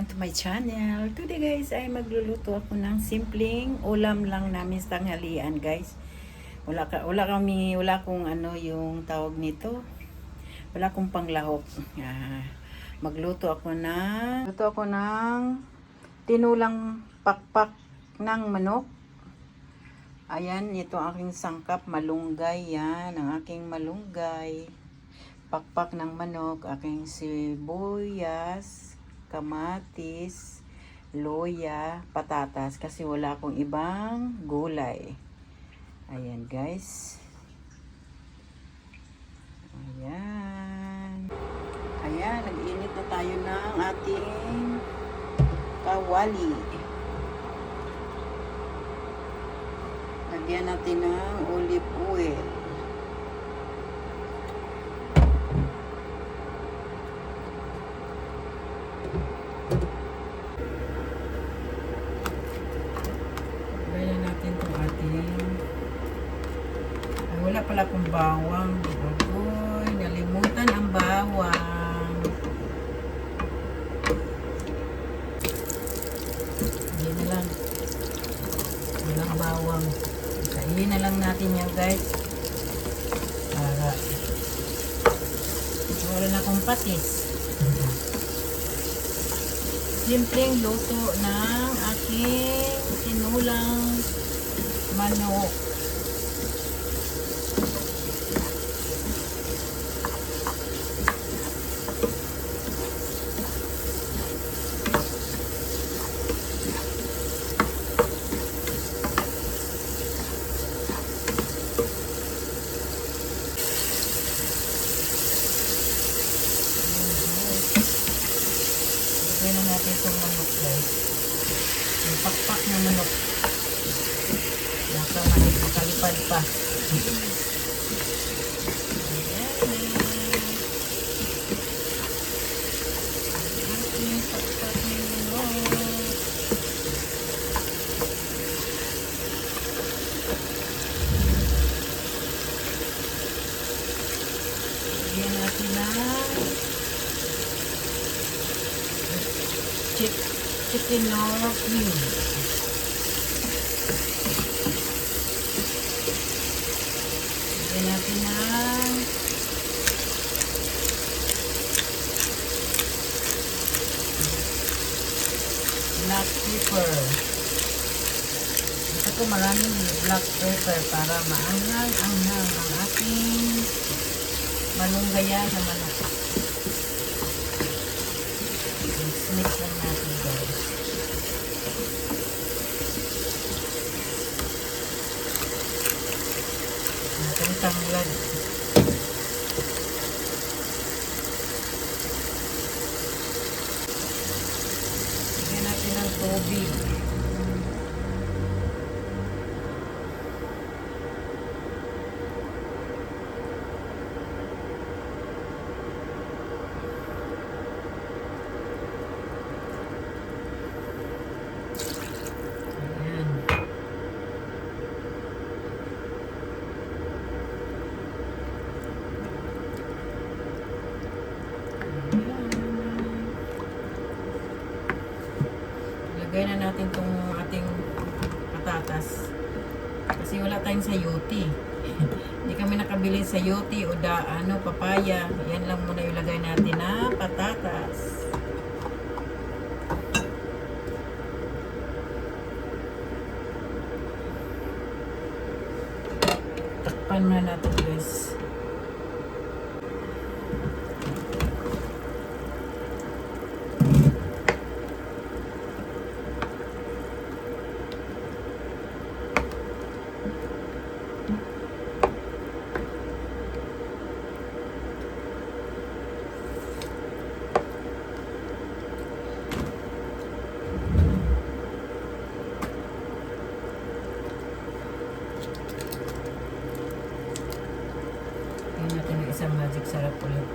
Welcome to my channel. Today guys ay magluluto ako ng simpleng ulam lang namin sa tanghalian guys. Wala kong yung tawag nito. Wala akong panglahok. Luto ako ng tinulang pakpak ng manok. Ayan, ito ang aking sangkap, malunggay yan, ang aking malunggay. Pakpak ng manok, aking sibuyas, kamatis, loya, patatas kasi wala akong ibang gulay. Ayan guys. Ayan. Ayan, nag-init na tayo ng ating kawali. Lagyan natin ng olive oil. Wala pala akong bawang. Agoy, nalimutan ang bawang. Hindi na lang. Walang bawang. Kainin na lang natin yan guys. Para wala na akong patis. Simpleng luto ng aking tinulang manok. Lagyan na natin itong manok guys. Yung pakpak na manok. Naka kalipad pa. Ayan. Pakpak na manok. Lagyan natin na chicken or cream. Lagyan natin ng black pepper. Gusto ko maraming black pepper para maanghang-anghang ang ating malunggaya na manok. Mix lang natin guys. Itong tanglad. Lagyan natin ng tubig. Lagay na natin itong ating patatas. Kasi wala tayong sayote. Hindi kami nakabili sayote o papaya. Yan lang muna yung lagay natin na patatas. Takpan na natin guys. Natin ng isang magic sarap ulit.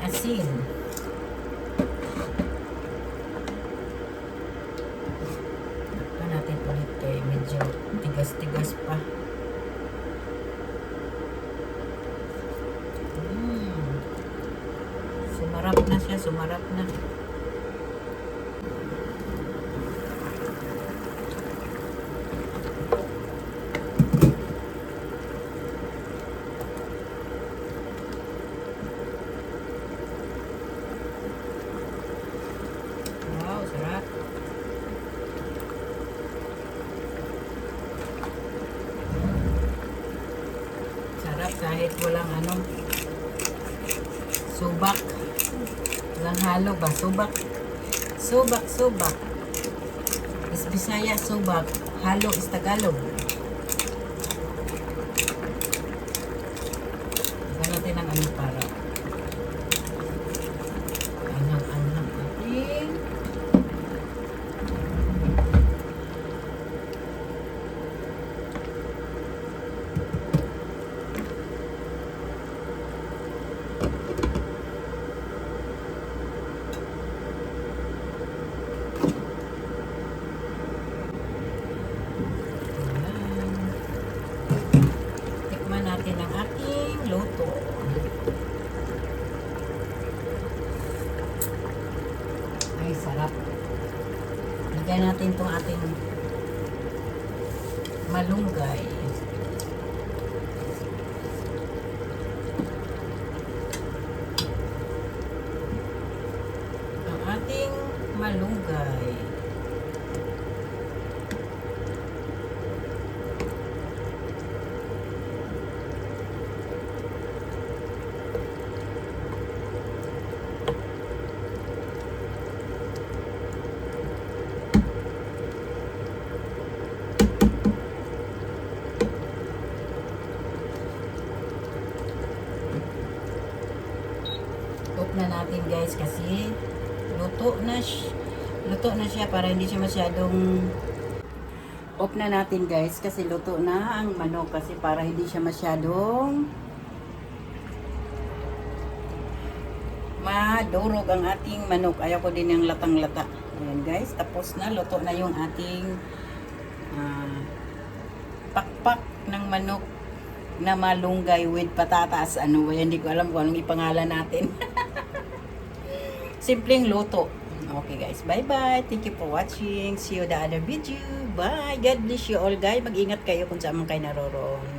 Asin. sumarap na siya, sumarap na. Wow, sarap. Sarap kahit walang ano, subak. Walang halo ba? Subak. Subak, subak. Is Bisaya, subak. Halo is Tagalog. Tignan natin ang ano para. Anghang-anghang natin. Tikman natin ang ating luto. Ay, sarap. Lagyan natin itong ating malunggay. Ang ating malunggay. Off na natin guys kasi luto na siya para hindi siya masyadong off na natin guys kasi luto na ang manok kasi para hindi siya masyadong madurog ang ating manok. Ayaw ko din yung latang-lata. Ayan guys, tapos na, luto na yung ating pakpak ng manok na malunggay with patatas. Ano, hindi ko alam kung anong ipangalan natin. Simpleng luto. Okay guys, bye-bye. Thank you for watching. See you the other video. Bye. God bless you all guys. Mag-ingat kayo kung saan man kayo naroroon.